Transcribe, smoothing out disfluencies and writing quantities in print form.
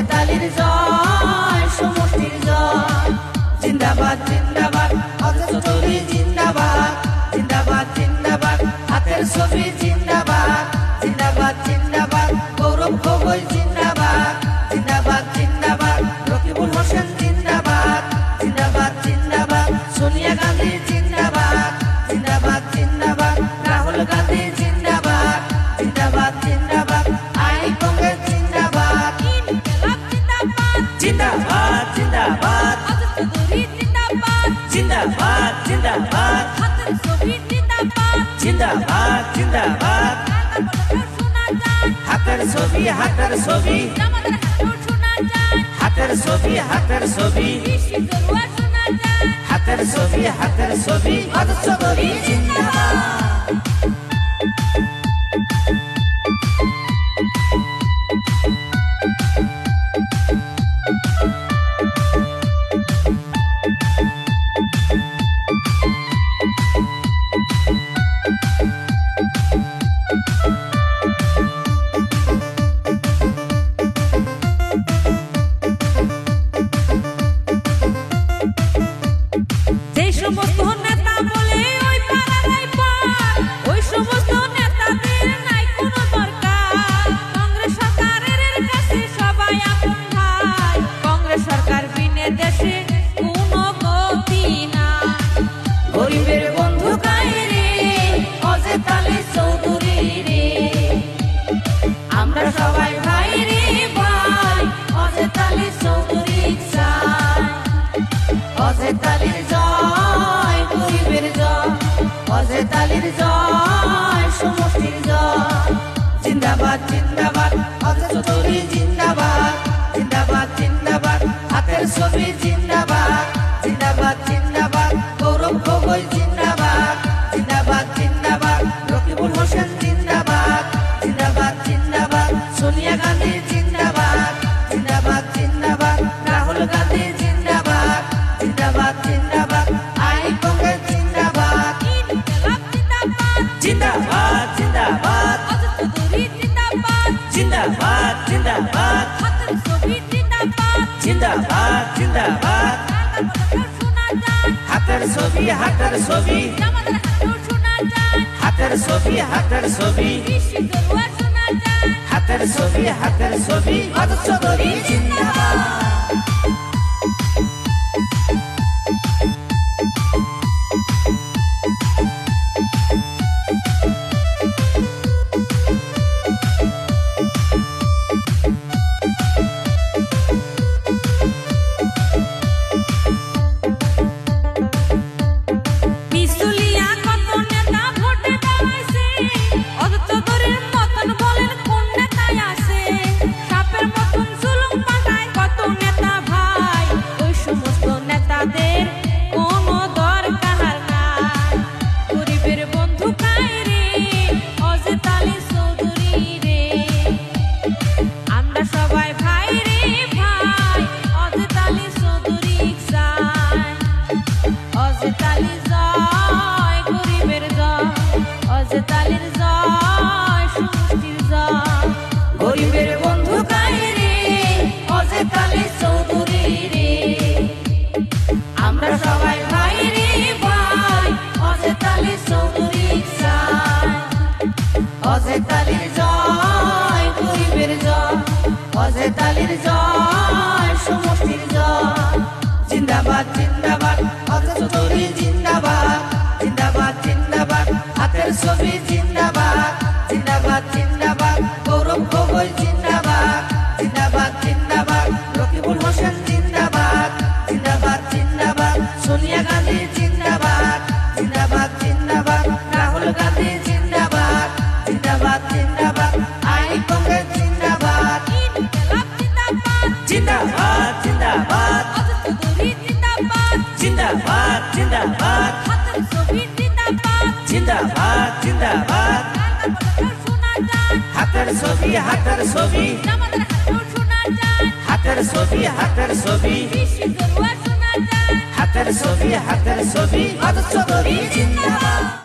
তালির জয় সমষ্টির জয়। জিন্দাবাদ জিন্দাবাদ অজয় চৌধুরী জিন্দাবাদ, জিন্দাবাদ জিন্দাবাদ হাতের ছবি জিন্দাবাদ, জিন্দাবাদ জিন্দাবাদ গৌরব গগৈ জিন্দাবাদ, জিন্দাবাদ জিন্দাবাদ রকিবুল হোসেন জিন্দাবাদ, জিন্দাবাদ জিন্দাবাদ সোনিয়া গান্ধী জিন্দাবাদ, জিন্দাবাদ জিন্দাবাদ রাহুল গান্ধী জিন্দাবাদ, জিন্দাবাদ জিন্দাবাদ আই কংগ্রেস জিন্দাবাদ। জিন্দাবাদ জিন্দাবাদ জিন্দাবাদ জিন্দাবাদ জিন্দাবাদ জিন্দাবাদ হাতের ছবি হাতের ছবি হাতের ছবি হাতের ছবি হাতের ছবি হাতের ছবি অজয় চৌধুরী জিন্দাবাদ। গরিবের বন্ধু কাইরে অজয় তালি চৌধুরী রে, আমরা সবাই ভাই রে ভাই অজয় তালি চৌধুরী চাই। অজয় তালির জয় গরিবের জয়, অজয় তালির জয় সমষ্টির জয়। জিন্দাবাদ জিন্দাবাদ অজয় চৌধুরী জিন্দাবাদ, জিন্দাবাদ জিন্দাবাদ হাতের ছবি জিন্দাবাদ, জিন্দাবাদ জিন্দাবাদ গৌরব গগৈ জিন্দাবাদ, জিন্দাবাদ জিন্দাবাদ রকিবুল হোসেন জিন্দাবাদ, জিন্দাবাদ জিন্দাবাদ সোনিয়া গান্ধী জিন্দাবাদ, জিন্দাবাদ জিন্দাবাদ রাহুল গান্ধী জিন্দাবাদ, জিন্দাবাদ জিন্দাবাদ আই কংগ্রেস জিন্দাবাদ। জিন্দাবাদ জিন্দাবাদ জিন্দাবাদ জিন্দাবাদ জিন্দাবাদ জিন্দাবাদ হাতের ছবি হাতের ছবি হাতের ছবি হাতের ছবি হাতের ছবি হাতের ছবি অজয় চৌধুরী জিন্দাবাদ। গরিবের বন্ধু কাইরে অজয় তালি চৌধুরী রে, আমরা সবাই ভাই রে ভাই অজয় তালি চৌধুরী চাই। অজয় তালির জয় গরিবের জয়, অজয় তালির জয় সমষ্টির জয়। জিন্দাবাদ জিন্দাবাদ অজয় চৌধুরী জিন্দাবাদ, জিন্দাবাদ জিন্দাবাদ হাতের ছবি জিন্দাবাদ, জিন্দাবাদ জিন্দাবাদ গৌরব গগৈ জিন্দাবাদ, জিন্দাবাদ জিন্দাবাদ রকিবুল হোসেন জিন্দাবাদ, জিন্দাবাদ জিন্দাবাদ সোনিয়া গান্ধী জিন্দাবাদ, জিন্দাবাদ জিন্দাবাদ রাহুল গান্ধী জিন্দাবাদ, জিন্দাবাদ জিন্দাবাদ আই কংগ্রেস জিন্দাবাদ। জিন্দাবাদ জিন্দাবাদ জিন্দাবাদ জিন্দাবাদ জিন্দাবাদ জিন্দাবাদ হাতের ছবি হাতের ছবি হাতের ছবি হাতের ছবি হাতের ছবি হাতের ছবি অজয় চৌধুরী জিন্দাবাদ।